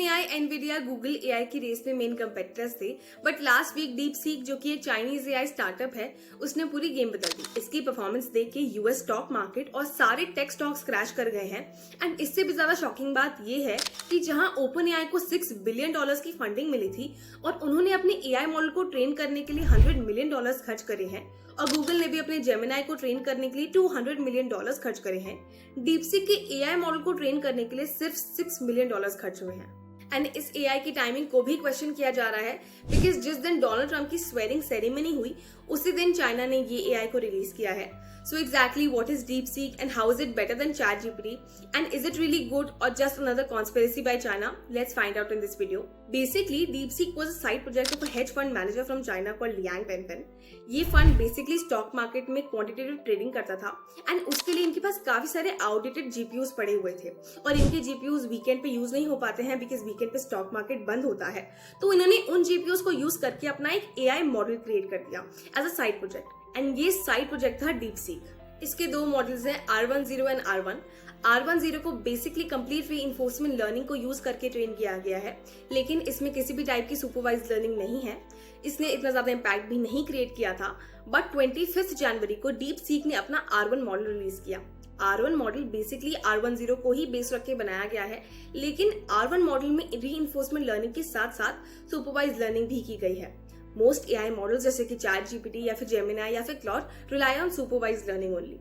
AI, Nvidia, Google AI की race में main competitors थे, बट लास्ट वीक डीपसीक जो कि एक चाइनीज एआई स्टार्टअप है, उसने पूरी गेम बदल दी। इसकी परफॉर्मेंस देख के यूएस स्टॉक मार्केट और सारे टेक स्टॉक्स क्रैश कर गए हैं। एंड इससे भी ज्यादा शॉकिंग बात यह है कि जहां ओपन एआई को $6 बिलियन की फंडिंग मिली थी और उन्होंने अपने एआई मॉडल को ट्रेन करने के लिए $100 मिलियन खर्च करे हैं, और गूगल ने भी अपने जेमिनाई को ट्रेन करने के लिए $200 मिलियन खर्च करे हैं, डीपसीक के एआई मॉडल को ट्रेन करने के लिए सिर्फ $6 मिलियन खर्च हुए हैं। एंड इस एआई की टाइमिंग को भी क्वेश्चन किया जा रहा है, बिकॉज जिस दिन डोनाल्ड ट्रंप की स्वेरिंग सेरेमनी हुई उसी दिन चाइना ने ये एआई को रिलीज किया है। So exactly what is DeepSeek and how is it better than ChatGPT, and is it really good और just another conspiracy by China? Let's find out in this video. Basically DeepSeek was a side project of a hedge fund manager from China called Liang पेनपेन। ये fund basically stock market में quantitative trading करता था, and उसके लिए इनके पास काफी सारे आउटडेटेड जीपीयूज पड़े हुए थे, और इनके जीपीयूज वीकेंड पे यूज नहीं हो पाते हैं बिकॉज वीकेंड पे स्टॉक मार्केट बंद होता है। तो इन्होंने उन जीपीयूज को यूज करके अपना एक एआई मॉडल क्रिएट कर दिया as a side project, and ये साइड प्रोजेक्ट था डीपसीक। इसके दो मॉडल्स हैं, R10 एंड R1। R10 को बेसिकली कंप्लीट रीइंफोर्समेंट लर्निंग को यूज करके ट्रेन किया गया है, लेकिन इसमें किसी भी टाइप की सुपरवाइज लर्निंग नहीं है। इसने इतना ज्यादा इम्पैक्ट भी नहीं क्रिएट किया था, बट 25 जनवरी को डीपसीक ने अपना R1 मॉडल रिलीज किया। R1 मॉडल बेसिकली R10 को ही बेस रख के बनाया गया है, लेकिन R1 मॉडल में रीइंफोर्समेंट लर्निंग के साथ साथ सुपरवाइज लर्निंग भी की गई है। मोस्ट एआई मॉडल्स जैसे कि ChatGPT या फिर जेमिनाई या फिर Claude rely on supervise learning only.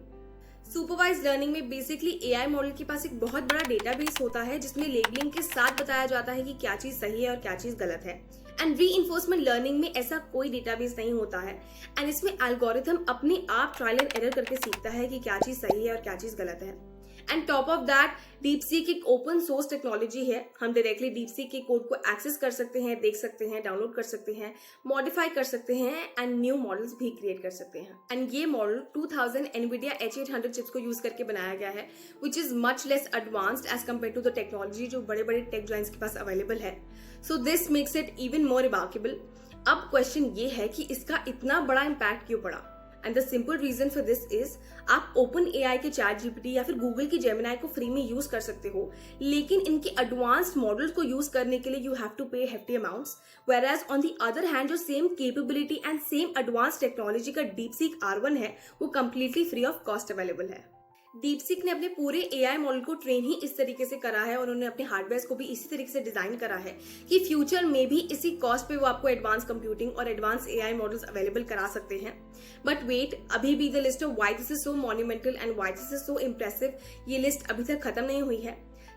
Supervise learning में बेसिकली एआई मॉडल के पास एक बहुत बड़ा डेटाबेस होता है जिसमें लेबलिंग के साथ बताया जाता है कि क्या चीज सही है और क्या चीज गलत है। एंड रीइंफोर्समेंट लर्निंग में ऐसा कोई डेटाबेस नहीं होता है, एंड इसमें एल्गोरिथम अपने आप ट्रायल एंड एरर करके सीखता है कि क्या चीज सही है और क्या चीज गलत है। And top of that DeepSeek एक ओपन सोर्स टेक्नोलॉजी है। हम डायरेक्टली डीपसीक के कोड को एक्सेस कर सकते हैं, देख सकते हैं, डाउनलोड कर सकते हैं, मॉडिफाई कर सकते हैं, एंड न्यू मॉडल्स भी क्रिएट कर सकते हैं। एंड ये मॉडल 2000 एनवीडिया H800 चिप्स को यूज करके बनाया गया है, which is much less advanced as compare to the technology जो बड़े बड़े टेक जायंट्स के पास अवेलेबल है। So this makes it even more remarkable. अब क्वेश्चन ये है कि इसका इतना बड़ा इम्पैक्ट क्यों पड़ा? And the simple reason for this is, आप ओपन एआई के ChatGPT या फिर गूगल की जेमिनाई को फ्री में यूज कर सकते हो, लेकिन इनकी एडवांस्ड मॉडल्स को यूज करने के लिए you have to pay hefty amounts, where on the other hand जो same capability and same advanced technology का डीपसीक R1 है वो completely free of cost available है। डीपसीक ने अपने पूरे एआई मॉडल को ट्रेन ही इस तरीके से करा है, और उन्होंने अपने हार्डवेयर को भी इसी तरीके से डिजाइन करा है कि फ्यूचर में भी इसी कॉस्ट पे वो आपको एडवांस कंप्यूटिंग और एडवांस एआई मॉडल्स अवेलेबल करा सकते हैं। बट वेट, अभी भी the list of why this is so monumental and why this is so impressive, ये लिस्ट अभी तक खत्म नहीं हुई है।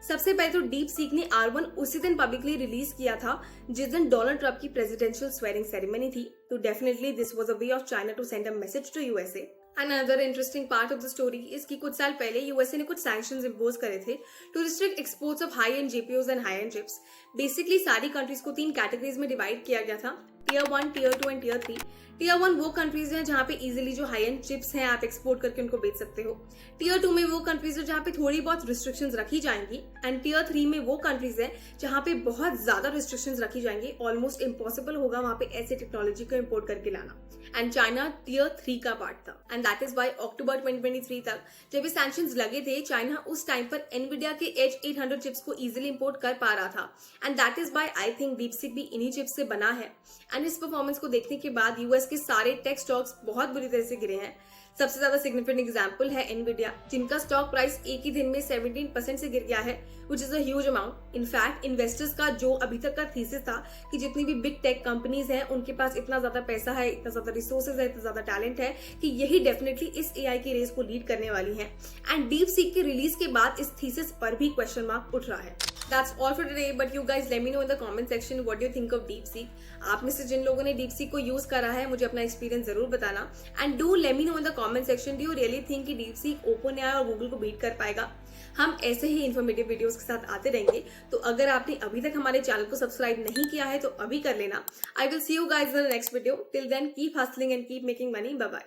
सबसे पहले तो डीपसीक ने R1 उसी दिन पब्लिकली रिलीज किया था जिस दिन डोनाल्ड ट्रंप की प्रेसिडेंशियल स्वेरिंग सेरेमनी थी, तो definitely this was a way of China to send a message to USA. And another interesting part of the story is कि कुछ साल पहले यूएसए ने कुछ सैंक्शंस इंपोज करे थे to restrict exports of high end GPUs and high end chips. Basically सारी countries को 3 कैटेगरीज में डिवाइड किया गया था, Tier 1, Tier 2 and Tier 3। Tier 1 वो कंट्रीज हैं जहाँ पे इजीली जो हाई एंड चिप्स हैं आप एक्सपोर्ट करके उनको बेच सकते हो। Tier 2 में वो कंट्रीज है जहाँ पे थोड़ी बहुत रिस्ट्रिक्शंस रखी जाएंगी, एंड Tier 3 में वो कंट्रीज हैं जहाँ पे बहुत ज्यादा रिस्ट्रिक्शंस रखी जाएंगी, ऑलमोस्ट इम्पॉसिबल होगा वहाँ पे ऐसे टेक्नोलॉजी को इम्पोर्ट करके लाना। एंड चाइना Tier 3 का पार्ट था, एंड दैट इज बाय अक्टूबर 2023 तक जब ये सैंक्शंस लगे थे, चाइना उस टाइम पर एनवीडिया के H800 चिप्स को इजीली इंपोर्ट कर पा रहा था, and that is by I think DeepSeek भी इन्हीं चिप्स से बना है। एंड इस परफॉर्मेंस को देखने के बाद यूएस के सारे टेक स्टॉक्स बहुत बुरी तरह से गिरे हैं। सबसे ज्यादा सिग्निफिकेंट एग्जांपल है एनवीडिया, जिनका स्टॉक प्राइस एक ही दिन में 17% से गिर गया है, which is a huge amount. In fact investors का जो अभी तक का थीसिस था कि जितनी भी बिग टेक कंपनीज हैं उनके पास इतना ज्यादा पैसा है, इतना ज्यादा रिसोर्सेज है, इतना ज्यादा टैलेंट है कि यही डेफिनेटली इस एआई की रेस को लीड करने वाली है। एंड डीपसीक के रिलीज के बाद इस थीसिस पर भी क्वेश्चन मार्क उठ रहा है। That's all for today, but you guys let me know in the comment section what do you think of DeepSeek. आप में से जिन लोगों ने DeepSeek को यूज करा है मुझे अपना एक्सपीरियंस जरूर बताना, and do let me know in the comment section, do you really think कि DeepSeek OpenAI और गूगल को बीट कर पाएगा? हम ऐसे ही इन्फॉर्मेटिव वीडियोस के साथ आते रहेंगे, तो अगर आपने अभी तक हमारे चैनल को सब्सक्राइब नहीं किया है तो अभी कर लेना। I will see you guys in the next video. Till then keep hustling and keep making money. Bye bye.